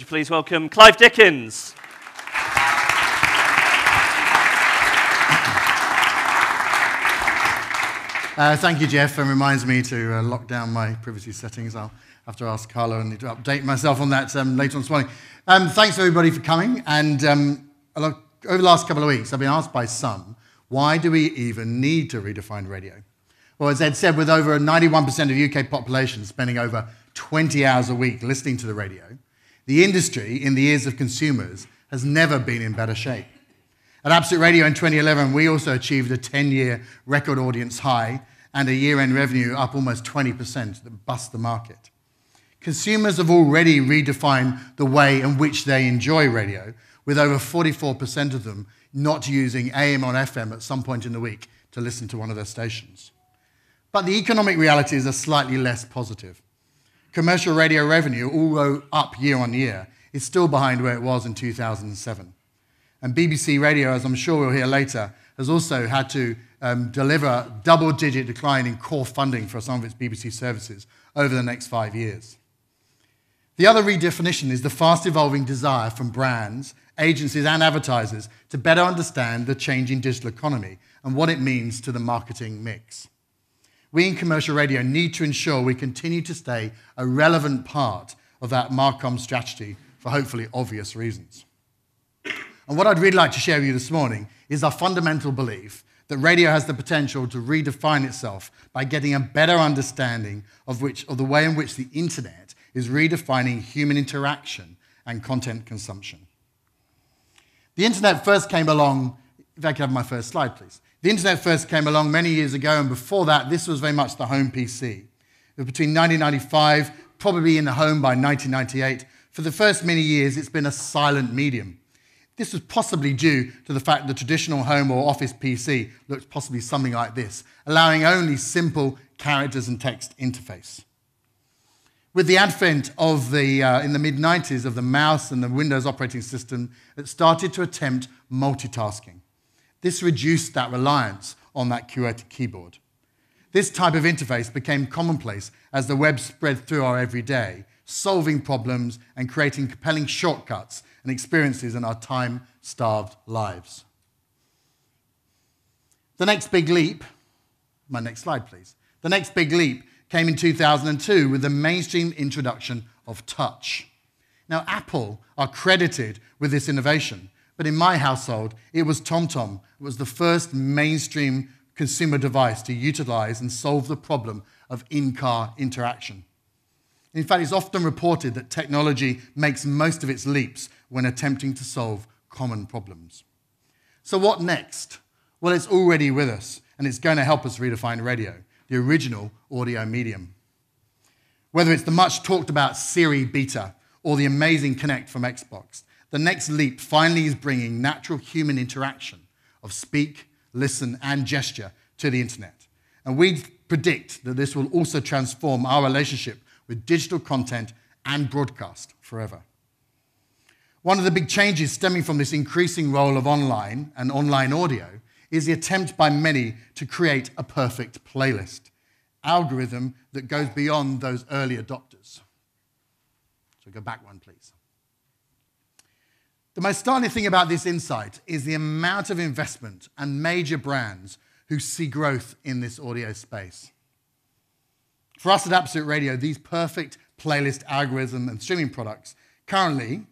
please welcome Clive Dickens. Thank you, Jeff, and reminds me to lock down my privacy settings. I'll have to ask Carlo and need to update myself on that later on this morning. Thanks, everybody, for coming. And over the last couple of weeks, I've been asked by some, why do we even need to redefine radio? Well, as Ed said, with over 91% of the UK population spending over 20 hours a week listening to the radio, the industry, in the ears of consumers, has never been in better shape. At Absolute Radio in 2011, we also achieved a 10-year record audience high and a year-end revenue up almost 20% that bust the market. Consumers have already redefined the way in which they enjoy radio, with over 44% of them not using AM or FM at some point in the week to listen to one of their stations. But the economic realities are slightly less positive. Commercial radio revenue, although up year on year, is still behind where it was in 2007. And BBC Radio, as I'm sure we'll hear later, has also had to deliver a double-digit decline in core funding for some of its BBC services over the next 5 years. The other redefinition is the fast-evolving desire from brands, agencies and advertisers to better understand the changing digital economy and what it means to the marketing mix. We in commercial radio need to ensure we continue to stay a relevant part of that Marcom strategy for hopefully obvious reasons. And what I'd really like to share with you this morning is our fundamental belief that radio has the potential to redefine itself by getting a better understanding of the way in which the internet is redefining human interaction and content consumption. The internet first came along, if I could have my first slide, please. The internet first came along many years ago, and before that, this was very much the home PC. Between 1995, probably in the home by 1998, for the first many years, it's been a silent medium. This was possibly due to the fact the traditional home or office PC looked possibly something like this, allowing only simple characters and text interface. With the advent of in the mid-90s of the mouse and the Windows operating system, it started to attempt multitasking. This reduced that reliance on that QWERTY keyboard. This type of interface became commonplace as the web spread through our everyday, solving problems and creating compelling shortcuts and experiences in our time-starved lives. The next big leap, my next slide please, the next big leap came in 2002 with the mainstream introduction of touch. Now Apple are credited with this innovation, but in my household it was TomTom. It was the first mainstream consumer device to utilize and solve the problem of in-car interaction. In fact, it's often reported that technology makes most of its leaps when attempting to solve common problems. So what next? Well, it's already with us, and it's going to help us redefine radio, the original audio medium. Whether it's the much talked about Siri Beta or the amazing Connect from Xbox, the next leap finally is bringing natural human interaction of speak, listen, and gesture to the internet. And we predict that this will also transform our relationship with digital content and broadcast forever. One of the big changes stemming from this increasing role of online and online audio is the attempt by many to create a perfect playlist, algorithm that goes beyond those early adopters. So go back one, please. The most startling thing about this insight is the amount of investment and major brands who see growth in this audio space. For us at Absolute Radio, these perfect playlist algorithm and streaming products currently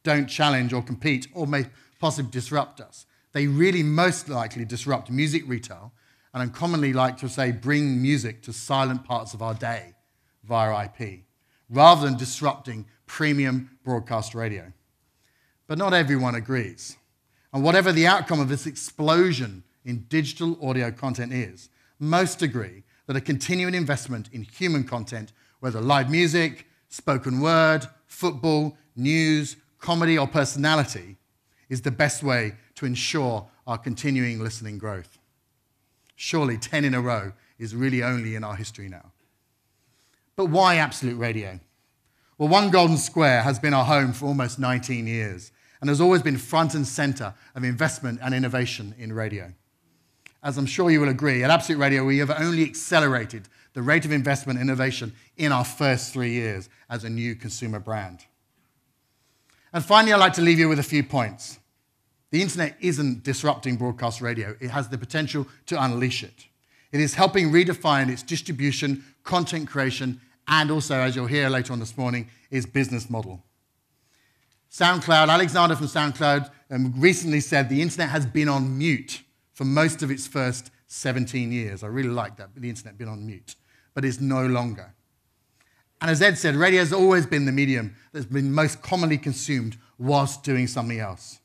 don't challenge or compete or may possibly disrupt us. They really most likely disrupt music retail, and I commonly like to say bring music to silent parts of our day via IP, rather than disrupting premium broadcast radio. But not everyone agrees. And whatever the outcome of this explosion in digital audio content is, most agree that a continuing investment in human content, whether live music, spoken word, football, news, comedy, or personality, is the best way to ensure our continuing listening growth. Surely 10 in a row is really only in our history now. But why Absolute Radio? Well, One Golden Square has been our home for almost 19 years and has always been front and center of investment and innovation in radio. As I'm sure you will agree, at Absolute Radio, we have only accelerated the rate of investment and innovation in our first 3 years as a new consumer brand. And finally, I'd like to leave you with a few points. The internet isn't disrupting broadcast radio. It has the potential to unleash it. It is helping redefine its distribution, content creation, and also, as you'll hear later on this morning, its business model. SoundCloud, Alexander from SoundCloud recently said the internet has been on mute for most of its first 17 years. I really like that, the internet been on mute, but it's no longer. And as Ed said, radio has always been the medium that's been most commonly consumed whilst doing something else.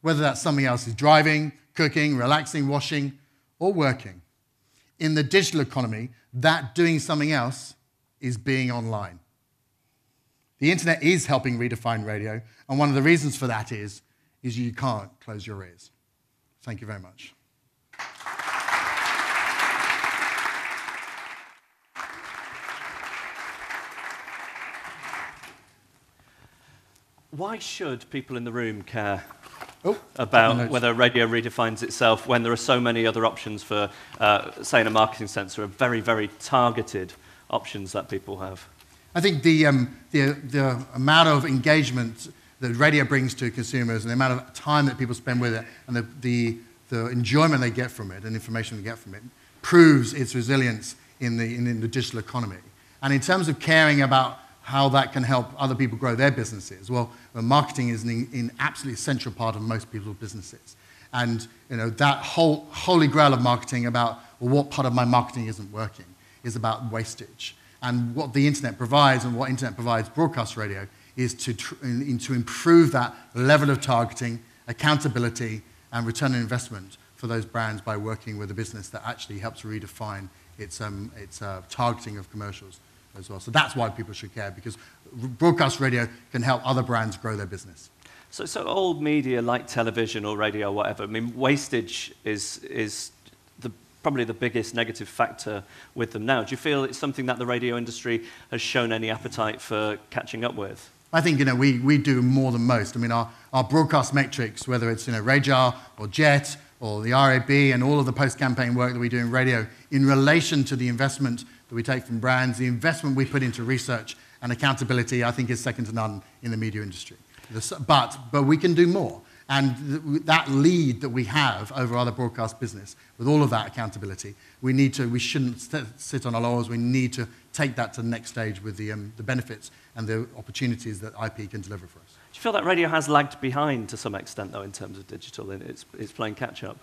Whether that something else is driving, cooking, relaxing, washing, or working. In the digital economy, that doing something else is being online. The internet is helping redefine radio, and one of the reasons for that is you can't close your ears. Thank you very much. Why should people in the room care about whether radio redefines itself when there are so many other options for, say, in a marketing sense, there are very, very targeted options that people have? I think the amount of engagement that radio brings to consumers and the amount of time that people spend with it and the enjoyment they get from it and information they get from it proves its resilience in the digital economy. And in terms of caring about how that can help other people grow their businesses, well, marketing is an absolutely essential part of most people's businesses. And that whole holy grail of marketing about, well, what part of my marketing isn't working is about wastage. And what the internet provides and what internet provides broadcast radio is to improve that level of targeting, accountability, and return on investment for those brands by working with a business that actually helps redefine its targeting of commercials as well. So that's why people should care, because broadcast radio can help other brands grow their business. So old media like television or radio or whatever, I mean, wastage is probably the biggest negative factor with them now. Do you feel it's something that the radio industry has shown any appetite for catching up with? I think we do more than most. I mean, our broadcast metrics, whether it's Radar or Jet or the RAB and all of the post-campaign work that we do in radio, in relation to the investment that we take from brands, the investment we put into research and accountability, I think is second to none in the media industry. But we can do more. And that lead that we have over other broadcast business, with all of that accountability, we shouldn't sit on our laurels. We need to take that to the next stage with the benefits and the opportunities that IP can deliver for us. Do you feel that radio has lagged behind to some extent, though, in terms of digital, and it's playing catch-up?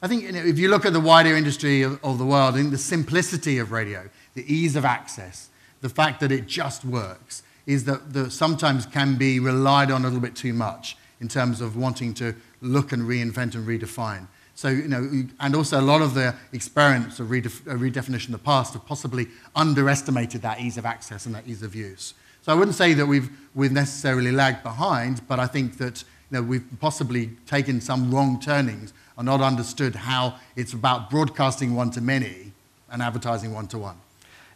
I think if you look at the wider industry of the world, I think the simplicity of radio, the ease of access, the fact that it just works, is that sometimes can be relied on a little bit too much in terms of wanting to look and reinvent and redefine. So, and also a lot of the experiments of redefinition in the past have possibly underestimated that ease of access and that ease of use. So I wouldn't say that we've necessarily lagged behind, but I think that we've possibly taken some wrong turnings and not understood how it's about broadcasting one-to-many and advertising one-to-one.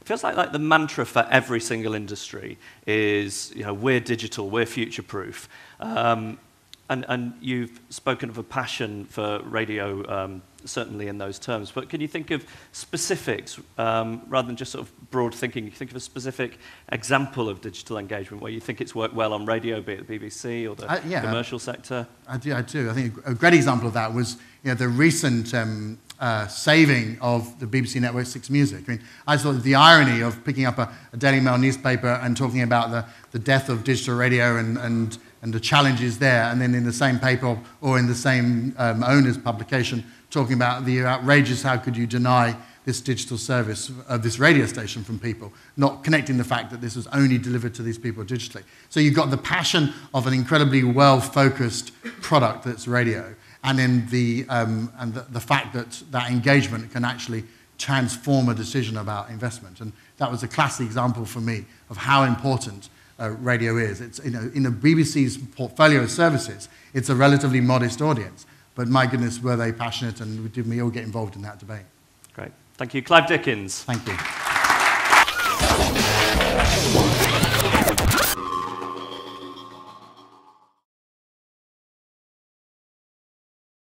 It feels like the mantra for every single industry is, we're digital, we're future-proof. And you've spoken of a passion for radio, certainly in those terms. But can you think of specifics, rather than just sort of broad thinking? You think of a specific example of digital engagement where you think it's worked well on radio, be it the BBC or the commercial sector? I do. I think a great example of that was the recent saving of the BBC Network 6 Music. I mean, I thought the irony of picking up a Daily Mail newspaper and talking about the death of digital radio and the challenges there, and then in the same paper or in the same owner's publication talking about the outrageous, how could you deny this digital service of this radio station from people, not connecting the fact that this was only delivered to these people digitally. So you've got the passion of an incredibly well-focused product that's radio, and then the fact that that engagement can actually transform a decision about investment. And that was a classic example for me of how important radio is. It's in the BBC's portfolio of services, it's a relatively modest audience, but my goodness, were they passionate, and did we all get involved in that debate. Great. Thank you. Clive Dickens. Thank you.